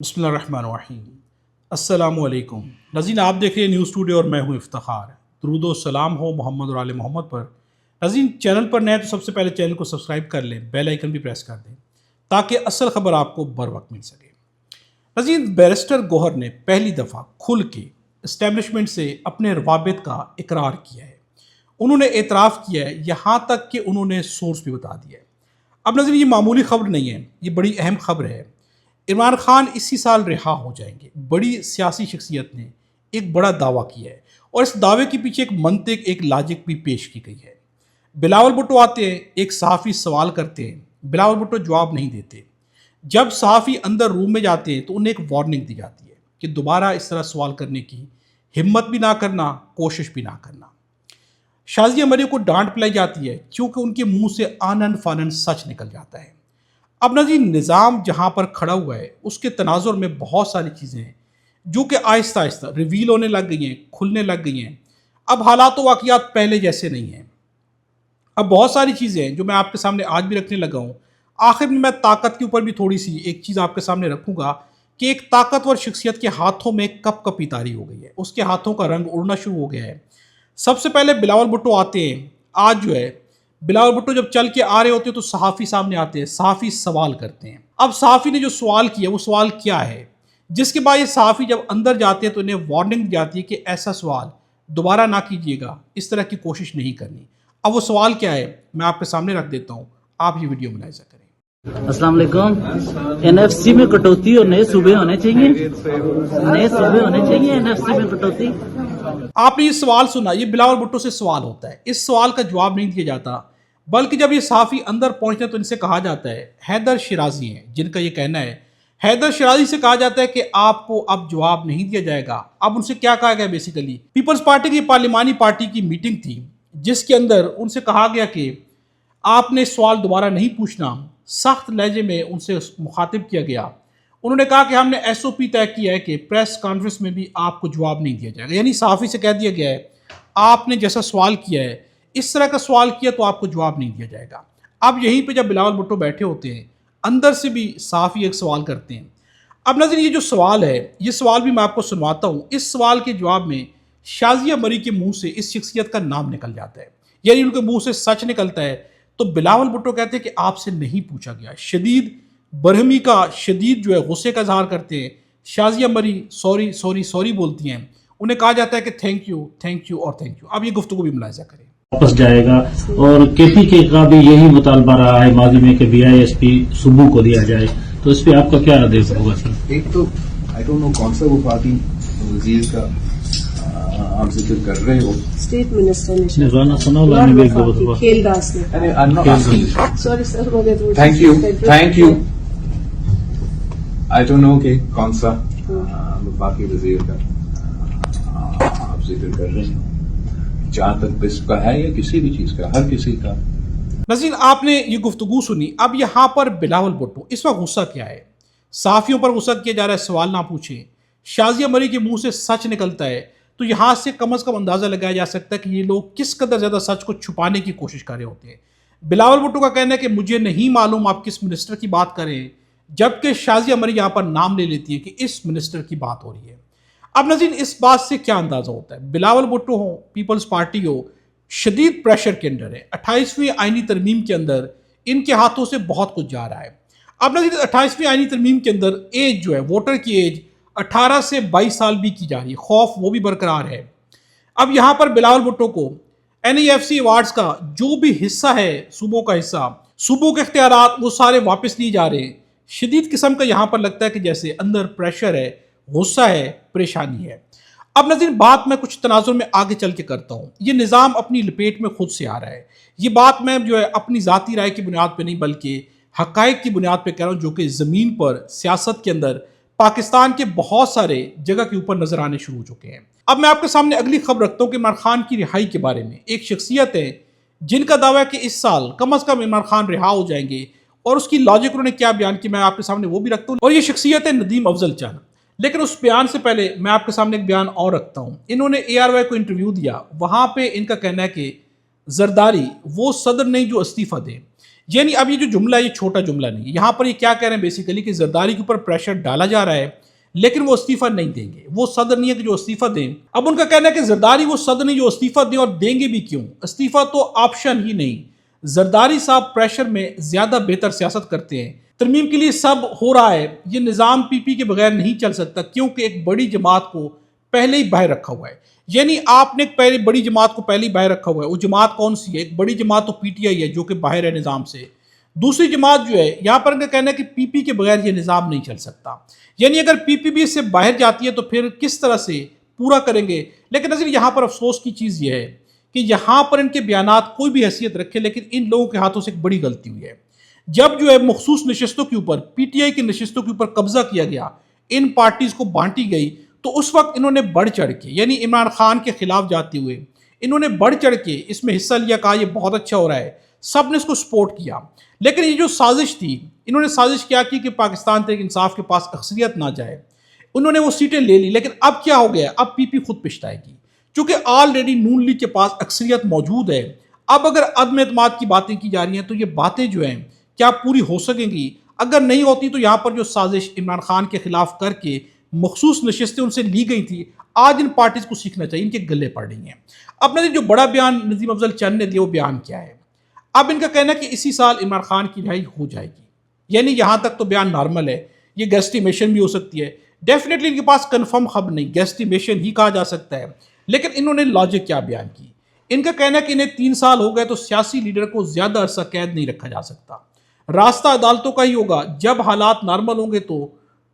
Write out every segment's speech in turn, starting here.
بسم اللہ الرحمن الرحیم۔ السلام علیکم ناظرین، آپ دیکھ رہے ہیں نیوز ٹوڈے اور میں ہوں افتخار۔ درود و سلام ہو محمد اور آل محمد پر۔ ناظرین، چینل پر نئے تو سب سے پہلے چینل کو سبسکرائب کر لیں، بیل آئیکن بھی پریس کر دیں تاکہ اصل خبر آپ کو بر وقت مل سکے۔ ناظرین، بیرسٹر گوہر نے پہلی دفعہ کھل کے اسٹیبلشمنٹ سے اپنے روابط کا اقرار کیا ہے۔ انہوں نے اعتراف کیا ہے، یہاں تک کہ انہوں نے سورس بھی بتا دیا ہے۔ اب ناظرین، یہ معمولی خبر نہیں ہے، یہ بڑی اہم خبر ہے۔ عمران خان اسی سال رہا ہو جائیں گے۔ بڑی سیاسی شخصیت نے ایک بڑا دعویٰ کیا ہے اور اس دعوے کے پیچھے ایک منطق، ایک لاجک بھی پیش کی گئی ہے۔ بلاول بھٹو آتے ہیں، ایک صحافی سوال کرتے ہیں، بلاول بھٹو جواب نہیں دیتے۔ جب صحافی اندر روم میں جاتے ہیں تو انہیں ایک وارننگ دی جاتی ہے کہ دوبارہ اس طرح سوال کرنے کی ہمت بھی نہ کرنا، کوشش بھی نہ کرنا۔ شازیہ مریم کو ڈانٹ پلائی جاتی ہے کیونکہ ان کے منہ سے آنن فانن سچ نکل جاتا ہے۔ اب ناظرین، نظام جہاں پر کھڑا ہوا ہے اس کے تناظر میں بہت ساری چیزیں ہیں جو کہ آہستہ آہستہ ریویل ہونے لگ گئی ہیں، کھلنے لگ گئی ہیں۔ اب حالات و واقعات پہلے جیسے نہیں ہیں۔ اب بہت ساری چیزیں ہیں جو میں آپ کے سامنے آج بھی رکھنے لگا ہوں۔ آخر میں طاقت کے اوپر بھی تھوڑی سی ایک چیز آپ کے سامنے رکھوں گا کہ ایک طاقتور شخصیت کے ہاتھوں میں کپ کپی طاری ہو گئی ہے، اس کے ہاتھوں کا رنگ اڑنا شروع ہو گیا ہے۔ سب سے پہلے بلاول بھٹو آتے ہیں۔ آج جو ہے بلاول بھٹو جب چل کے آ رہے ہوتے ہیں تو صحافی سامنے آتے ہیں، صحافی سوال کرتے ہیں۔ اب صحافی نے جو سوال کیا وہ سوال کیا ہے، جس کے بعد یہ صحافی جب اندر جاتے ہیں تو انہیں وارننگ دی جاتی ہے کہ ایسا سوال دوبارہ نہ کیجیے گا، اس طرح کی کوشش نہیں کرنی۔ اب وہ سوال کیا ہے میں آپ کے سامنے رکھ دیتا ہوں، آپ یہ ویڈیو ملاحظہ کریں۔ السلام علیکم۔ این ایف سی میں کٹوتی اور نئے صوبے ہونے چاہیے، نئے صوبے ہونے چاہیے این ایف سی میں کٹوتی۔ آپ نے یہ سوال سنا، یہ بلاول بھٹو سے سوال ہوتا ہے، اس سوال کا جواب نہیں دیا جاتا، بلکہ جب یہ صحافی اندر پہنچتے ہیں تو ان سے کہا جاتا ہے، حیدر شیرازی ہیں جن کا یہ کہنا ہے، حیدر شیرازی سے کہا جاتا ہے کہ آپ کو اب جواب نہیں دیا جائے گا۔ اب ان سے کیا کہا گیا؟ بیسیکلی پیپلز پارٹی کی پارلیمانی پارٹی کی میٹنگ تھی جس کے اندر ان سے کہا گیا کہ آپ نے سوال دوبارہ نہیں پوچھنا۔ سخت لہجے میں ان سے مخاطب کیا گیا۔ انہوں نے کہا کہ ہم نے ایس او پی طے کیا ہے کہ پریس کانفرنس میں بھی آپ کو جواب نہیں دیا جائے گا، یعنی صحافی سے کہہ دیا گیا ہے آپ نے جیسا سوال کیا ہے اس طرح کا سوال کیا تو آپ کو جواب نہیں دیا جائے گا۔ اب یہیں پہ جب بلاول بھٹو بیٹھے ہوتے ہیں، اندر سے بھی صحافی ایک سوال کرتے ہیں۔ اب ناظرین، یہ جو سوال ہے یہ سوال بھی میں آپ کو سنواتا ہوں۔ اس سوال کے جواب میں شازیہ مری کے منہ سے اس شخصیت کا نام نکل جاتا ہے، یعنی ان کے منہ سے سچ نکلتا ہے۔ تو بلاول بھٹو کہتے ہیں کہ آپ سے نہیں پوچھا گیا، شدید برہمی کا، شدید جو ہے غصے کا اظہار کرتے ہیں۔ شازیہ مری سوری سوری سوری بولتی ہیں، انہیں کہا جاتا ہے کہ تھینک یو تھینک یو اور تھینک یو۔ اب یہ گفتگو بھی ملاحظہ کریں۔ واپس جائے گا، اور کے پی کے کا بھی یہی مطالبہ رہا ہے ماضی میں کہ بی آئی ایس پی صوبوں کو دیا جائے، تو اس پہ آپ کا کیا رد ہوگا سر؟ ایک تو آئی ڈونٹ نو کون سا وفاقی وزیر کا آپ ذکر کر رہے ہو، اسٹیٹ منسٹر نے رانا ثناء اللہ نے بھی ایک دو دفعہ کھیل داس نے سوری سر ہو گیا thank you I don't know کہ کون سا وفاقی وزیر کا آپ ذکر کر رہے ہیں، جہاں تک بس کا ہے یا کسی بھی چیز کا، ہر کسی کا۔ ناظرین، آپ نے یہ گفتگو سنی۔ اب یہاں پر بلاول بھٹو اس وقت غصہ کیا ہے؟ صحافیوں پر غصہ کیا جا رہا ہے، سوال نہ پوچھیں۔ شازیہ مری کے منہ سے سچ نکلتا ہے، تو یہاں سے کم از کم اندازہ لگایا جا سکتا ہے کہ یہ لوگ کس قدر زیادہ سچ کو چھپانے کی کوشش کر رہے ہوتے ہیں۔ بلاول بھٹو کا کہنا ہے کہ مجھے نہیں معلوم آپ کس منسٹر کی بات کریں، جبکہ شازیہ مری یہاں پر نام لے لیتی ہے کہ اس منسٹر کی بات ہو رہی ہے۔ اب ناظرین، اس بات سے کیا اندازہ ہوتا ہے؟ بلاول بھٹو ہو، پیپلز پارٹی ہو، شدید پریشر کے اندر ہے۔ 28ویں آئینی ترمیم کے اندر ان کے ہاتھوں سے بہت کچھ جا رہا ہے۔ اب ناظرین، 28ویں آئینی ترمیم کے اندر ایج جو ہے، ووٹر کی ایج 18 سے 22 سال بھی کی جا رہی ہے، خوف وہ بھی برقرار ہے۔ اب یہاں پر بلاول بھٹو کو N E F C awards کا جو بھی حصہ ہے، صوبوں کا حصہ، صوبوں کے اختیارات، وہ سارے واپس لیے جا رہے ہیں۔ شدید قسم کا یہاں پر لگتا ہے کہ جیسے اندر پریشر ہے، غصہ ہے، پریشانی ہے۔ اب ناظرین، بات میں کچھ تناظر میں آگے چل کے کرتا ہوں۔ یہ نظام اپنی لپیٹ میں خود سے آ رہا ہے۔ یہ بات میں جو ہے اپنی ذاتی رائے کی بنیاد پہ نہیں بلکہ حقائق کی بنیاد پہ کہہ رہا ہوں، جو کہ زمین پر سیاست کے اندر پاکستان کے بہت سارے جگہ کے اوپر نظر آنے شروع ہو چکے ہیں۔ اب میں آپ کے سامنے اگلی خبر رکھتا ہوں کہ عمران خان کی رہائی کے بارے میں۔ ایک شخصیت ہے جن کا دعویٰ ہے کہ اس سال کم از کم عمران خان رہا ہو جائیں گے، اور اس کی لاجک انہوں نے کیا بیان کی میں آپ کے سامنے وہ بھی رکھتا ہوں، اور یہ شخصیت ہے ندیم افضل چند۔ لیکن اس بیان سے پہلے میں آپ کے سامنے ایک بیان اور رکھتا ہوں۔ انہوں نے اے آر وائی کو انٹرویو دیا، وہاں پہ ان کا کہنا ہے کہ زرداری وہ صدر نہیں جو استعفیٰ دے، یعنی اب یہ جو جملہ ہے یہ چھوٹا جملہ نہیں ہے. یہاں پر یہ کیا کہہ رہے ہیں بیسیکلی کہ زرداری کے اوپر پریشر ڈالا جا رہا ہے لیکن وہ استعفیٰ نہیں دیں گے. وہ صدر نہیں ہے کہ جو استعفیٰ دیں. اب ان کا کہنا ہے کہ زرداری وہ صدر نہیں جو استعفیٰ دیں، اور دیں گے بھی کیوں؟ استعفیٰ تو آپشن ہی نہیں. زرداری صاحب پریشر میں زیادہ بہتر سیاست کرتے ہیں. ترمیم کے لیے سب ہو رہا ہے. یہ نظام پی پی کے بغیر نہیں چل سکتا کیونکہ ایک بڑی جماعت کو پہلے ہی باہر رکھا ہوا ہے. یعنی آپ نے پہلے بڑی جماعت کو پہلے ہی باہر رکھا ہوا ہے. وہ جماعت کون سی ہے؟ ایک بڑی جماعت تو پی ٹی آئی ہے جو کہ باہر ہے نظام سے. دوسری جماعت جو ہے یہاں پر ان کا کہنا ہے کہ پی پی کے بغیر یہ نظام نہیں چل سکتا. یعنی اگر پی پی بھی اس سے باہر جاتی ہے تو پھر کس طرح سے پورا کریں گے؟ لیکن نظر یہاں پر افسوس کی چیز یہ ہے کہ یہاں پر ان کے بیانات کوئی بھی حیثیت رکھے لیکن ان لوگوں کے ہاتھوں سے ایک بڑی غلطی ہوئی ہے. جب جو ہے مخصوص نشستوں کے اوپر پی ٹی آئی کی نشستوں کے اوپر قبضہ کیا گیا، ان پارٹیز کو بانٹی گئی، تو اس وقت انہوں نے بڑھ چڑھ کے یعنی عمران خان کے خلاف جاتے ہوئے انہوں نے بڑھ چڑھ کے اس میں حصہ لیا، کہا یہ بہت اچھا ہو رہا ہے، سب نے اس کو سپورٹ کیا. لیکن یہ جو سازش تھی، انہوں نے سازش کیا کی کہ پاکستان تحریک انصاف کے پاس اکثریت نہ جائے. انہوں نے وہ سیٹیں لے لی، لیکن اب کیا ہو گیا؟ اب پی پی خود پچھتائے گی چونکہ آلریڈی نون لیگ کے پاس اکثریت موجود ہے. اب اگر عدم اعتماد کی باتیں کی جا رہی ہیں تو یہ باتیں جو ہیں کیا پوری ہو سکیں گی؟ اگر نہیں ہوتی تو یہاں پر جو سازش عمران خان کے خلاف کر کے مخصوص نشستیں ان سے لی گئی تھی، آج ان پارٹیز کو سیکھنا چاہیے، ان کے گلے پڑ رہی ہیں. اب نظیر جو بڑا بیان نظیم افضل چند نے دیا وہ بیان کیا ہے؟ اب ان کا کہنا ہے کہ اسی سال عمران خان کی رہائی ہو جائے گی. یعنی یہاں تک تو بیان نارمل ہے. یہ گیسٹیمیشن بھی ہو سکتی ہے. ڈیفینیٹلی ان کے پاس کنفرم خبر نہیں، گیسٹیمیشن ہی کہا جا سکتا ہے. لیکن انہوں نے لاجک کیا بیان کی؟ ان کا کہنا ہے کہ انہیں 3 سال ہو گئے تو سیاسی لیڈر کو زیادہ عرصہ قید نہیں رکھا جا سکتا. راستہ عدالتوں کا ہی ہوگا. جب حالات نارمل ہوں گے تو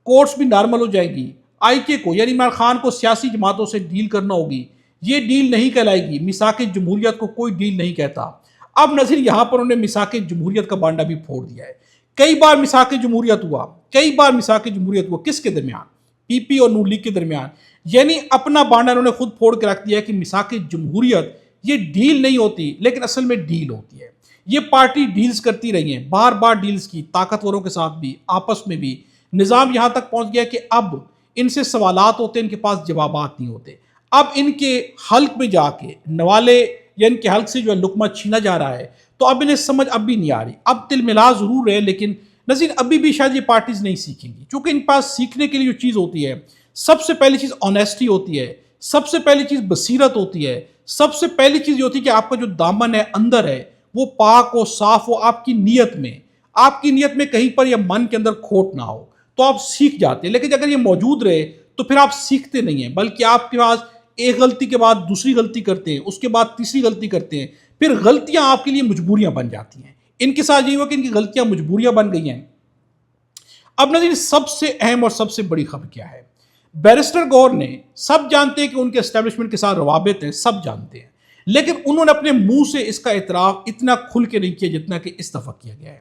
کورٹس بھی نارمل ہو جائیں گی. آئی کے کو یعنی عمران خان کو سیاسی جماعتوں سے ڈیل کرنا ہوگی. یہ ڈیل نہیں کہلائے گی. میثاق جمہوریت کو کوئی ڈیل نہیں کہتا. اب نظیر یہاں پر انہوں نے میثاق جمہوریت کا بانڈا بھی پھوڑ دیا ہے. کئی بار میثاق جمہوریت ہوا، کئی بار میثاق جمہوریت ہوا. کس کے درمیان؟ پی پی اور نون لیگ کے درمیان. یعنی اپنا بانڈا انہوں نے خود پھوڑ کے رکھ دیا ہے کہ میثاق جمہوریت یہ ڈیل نہیں ہوتی لیکن اصل میں ڈیل ہوتی ہے. یہ پارٹی ڈیلز کرتی رہی ہیں، بار بار ڈیلز کی، طاقتوروں کے ساتھ بھی، آپس میں بھی. نظام یہاں تک پہنچ گیا کہ اب ان سے سوالات ہوتے ہیں، ان کے پاس جوابات نہیں ہوتے. اب ان کے حلق میں جا کے نوالے یا ان کے حلق سے جو ہے لقمہ چھینا جا رہا ہے، تو اب انہیں سمجھ اب بھی نہیں آ رہی. اب تل ملا ضرور ہے لیکن نظیر ابھی بھی شاید یہ پارٹیز نہیں سیکھیں گی کیونکہ ان پاس سیکھنے کے لیے جو چیز ہوتی ہے، سب سے پہلی چیز آنیسٹی ہوتی ہے، سب سے پہلی چیز بصیرت ہوتی ہے، سب سے پہلی چیز یہ ہوتی ہے کہ آپ کا جو دامن ہے اندر ہے وہ پاک ہو، صاف ہو. آپ کی نیت میں کہیں پر یا من کے اندر کھوٹ نہ ہو تو آپ سیکھ جاتے ہیں. لیکن اگر یہ موجود رہے تو پھر آپ سیکھتے نہیں ہیں بلکہ آپ کے پاس ایک غلطی کے بعد دوسری غلطی کرتے ہیں، اس کے بعد تیسری غلطی کرتے ہیں. پھر غلطیاں آپ کے لیے مجبوریاں بن جاتی ہیں. ان کے ساتھ یہ ہوا کہ ان کی غلطیاں مجبوریاں بن گئی ہیں. اب نظیر سب سے اہم اور سب سے بڑی خبر کیا ہے؟ بیرسٹر گور نے، سب جانتے ہیں کہ ان کے اسٹیبلشمنٹ کے ساتھ روابط ہیں، سب جانتے ہیں، لیکن انہوں نے اپنے منہ سے اس کا اعتراف اتنا کھل کے نہیں کیا جتنا کہ اس دفعہ کیا گیا ہے.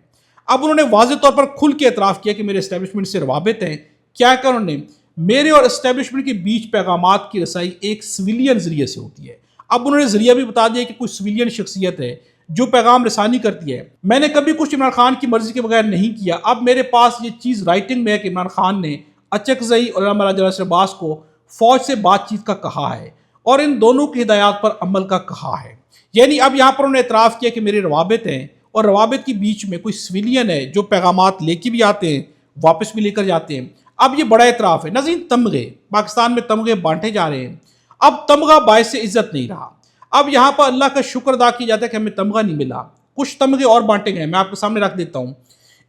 اب انہوں نے واضح طور پر کھل کے اعتراف کیا کہ میرے اسٹیبلشمنٹ سے روابط ہیں. کیا کہ انہوں نے میرے اور اسٹیبلشمنٹ کے بیچ پیغامات کی رسائی ایک سویلین ذریعے سے ہوتی ہے. اب انہوں نے ذریعہ بھی بتا دیا کہ کوئی سویلین شخصیت ہے جو پیغام رسانی کرتی ہے. میں نے کبھی کچھ عمران خان کی مرضی کے بغیر نہیں کیا. اب میرے پاس یہ چیز رائٹنگ میں ہے کہ عمران خان نے اچکزئی اور علامہ راجہ ناصر عباس کو فوج سے بات چیت کا کہا ہے اور ان دونوں کی ہدایات پر عمل کا کہا ہے. یعنی اب یہاں پر انہوں نے اعتراف کیا کہ میرے روابط ہیں اور روابط کے بیچ میں کوئی سویلین ہے جو پیغامات لے کے بھی آتے ہیں، واپس بھی لے کر جاتے ہیں. اب یہ بڑا اعتراف ہے. نظیر تمغے، پاکستان میں تمغے بانٹے جا رہے ہیں. اب تمغہ باعث عزت نہیں رہا. اب یہاں پر اللہ کا شکر ادا کیا جاتا ہے کہ ہمیں تمغہ نہیں ملا. کچھ تمغے اور بانٹے گئے، میں آپ کے سامنے رکھ دیتا ہوں.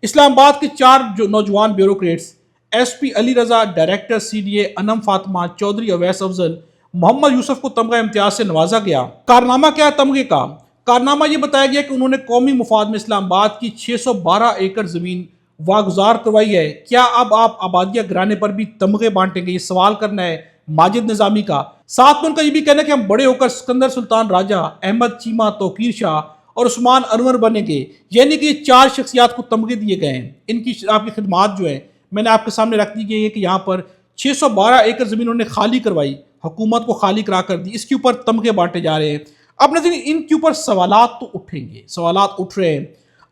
اسلام آباد کے 4 نوجوان bureaucrats, SP Ali Raza, director C D A Anam Fatima, Chaudhry Awais Afzal, Muhammad Yusuf کو تمغہ امتیاز سے نوازا گیا. کارنامہ کیا ہے تمغے کا؟ کارنامہ یہ بتایا گیا کہ انہوں نے قومی مفاد میں اسلام آباد کی 612 ایکڑ زمین واگزار کروائی ہے. کیا اب آپ آبادیہ گرانے پر بھی تمغے بانٹیں گے؟ یہ سوال کرنا ہے ماجد نظامی کا. ساتھ میں ان کا یہ بھی کہنا ہے کہ ہم بڑے ہو کر سکندر سلطان راجہ، احمد چیمہ، توقیر شاہ اور عثمان انور بنیں گے. یعنی کہ یہ 4 شخصیات کو تمغے دیے گئے ہیں. ان کی آپ کی خدمات جو ہیں میں نے آپ کے سامنے رکھ دی گئی ہے کہ یہاں پر 612 ایکڑ زمین انہوں نے خالی کروائی، حکومت کو خالی کرا کر دی. اس کے اوپر تمغے بانٹے جا رہے ہیں. اب نظر ان کے اوپر سوالات تو اٹھیں گے، سوالات اٹھ رہے ہیں.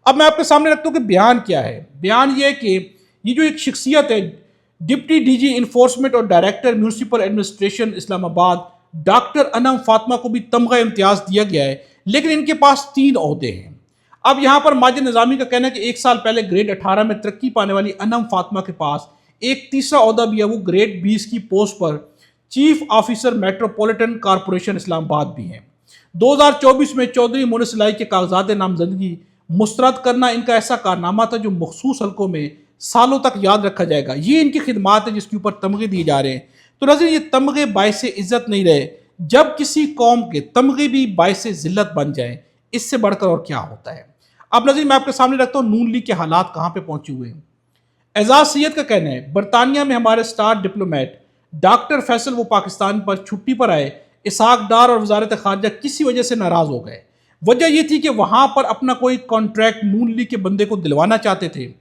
اب میں آپ کے سامنے رکھتا ہوں کہ بیان کیا ہے. بیان یہ ہے کہ یہ جو ایک شخصیت ہے، ڈپٹی ڈی جی انفورسمنٹ اور ڈائریکٹر میونسپل ایڈمنسٹریشن اسلام آباد، ڈاکٹر انم فاطمہ کو بھی تمغہ امتیاز دیا گیا ہے، لیکن ان کے پاس 3 عہدے ہیں. اب یہاں پر ماجد نظامی کا کہنا ہے کہ 1 سال پہلے گریڈ 18 میں ترقی پانے والی انم فاطمہ کے پاس ایک تیسرا عہدہ بھی ہے، وہ گریڈ 20 کی پوسٹ پر چیف آفیسر میٹروپولیٹن کارپوریشن اسلام آباد بھی ہیں۔ 2024 میں چودھری مونس لائی کے کاغذات نامزدگی مسترد کرنا ان کا ایسا کارنامہ تھا جو مخصوص حلقوں میں سالوں تک یاد رکھا جائے گا۔ یہ ان کی خدمات ہے جس کے اوپر تمغے دیے جا رہے ہیں۔ تو ناظرین، یہ تمغے باعث عزت نہیں رہے، جب کسی قوم کے تمغے بھی باعث ذلت بن جائیں، اس سے بڑھ کر اور کیا ہوتا ہے۔ اب ناظرین، میں آپ کے سامنے رکھتا ہوں نون لیگ کے حالات کہاں پہ پہنچے ہوئے ہیں۔ اعزاز سید کا کہنا ہے برطانیہ میں ہمارے سٹار ڈپلومیٹ ڈاکٹر فیصل وہ پاکستان پر چھٹی پر آئے، اسحاق ڈار اور وزارت خارجہ کسی وجہ سے ناراض ہو گئے۔ وجہ یہ تھی کہ وہاں پر اپنا کوئی کانٹریکٹ نون لیگ کے بندے کو دلوانا چاہتے تھے،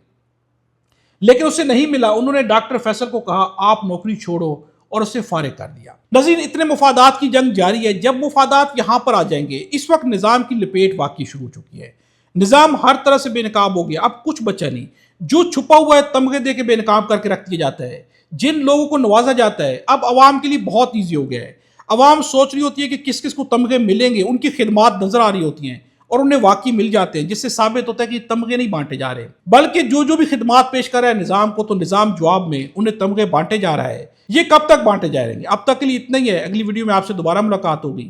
لیکن اسے نہیں ملا۔ انہوں نے ڈاکٹر فیصل کو کہا آپ نوکری چھوڑو اور اسے فارغ کر دیا۔ ناظرین، اتنے مفادات کی جنگ جاری ہے۔ جب مفادات یہاں پر آ جائیں گے، اس وقت نظام کی لپیٹ واقعی شروع ہو چکی ہے۔ نظام ہر طرح سے بے نقاب ہو گیا، اب کچھ بچا نہیں۔ جو چھپا ہوا ہے تمغے دے کے بے نقاب کر کے رکھ دیا جاتا ہے، جن لوگوں کو نوازا جاتا ہے، اب عوام کے لیے بہت ایزی ہو گیا ہے۔ عوام سوچ رہی ہوتی ہے کہ کس کس کو تمغے ملیں گے، ان کی خدمات نظر آ رہی ہوتی ہیں اور انہیں واقعی مل جاتے ہیں، جس سے ثابت ہوتا ہے کہ تمغے نہیں بانٹے جا رہے، بلکہ جو بھی خدمات پیش کر رہا ہے نظام کو، تو نظام جواب میں انہیں تمغے بانٹے جا رہا ہے۔ یہ کب تک بانٹے جائیں گے؟ اب تک کے لیے اتنا ہی ہے۔ اگلی ویڈیو میں آپ سے دوبارہ ملاقات ہوگی۔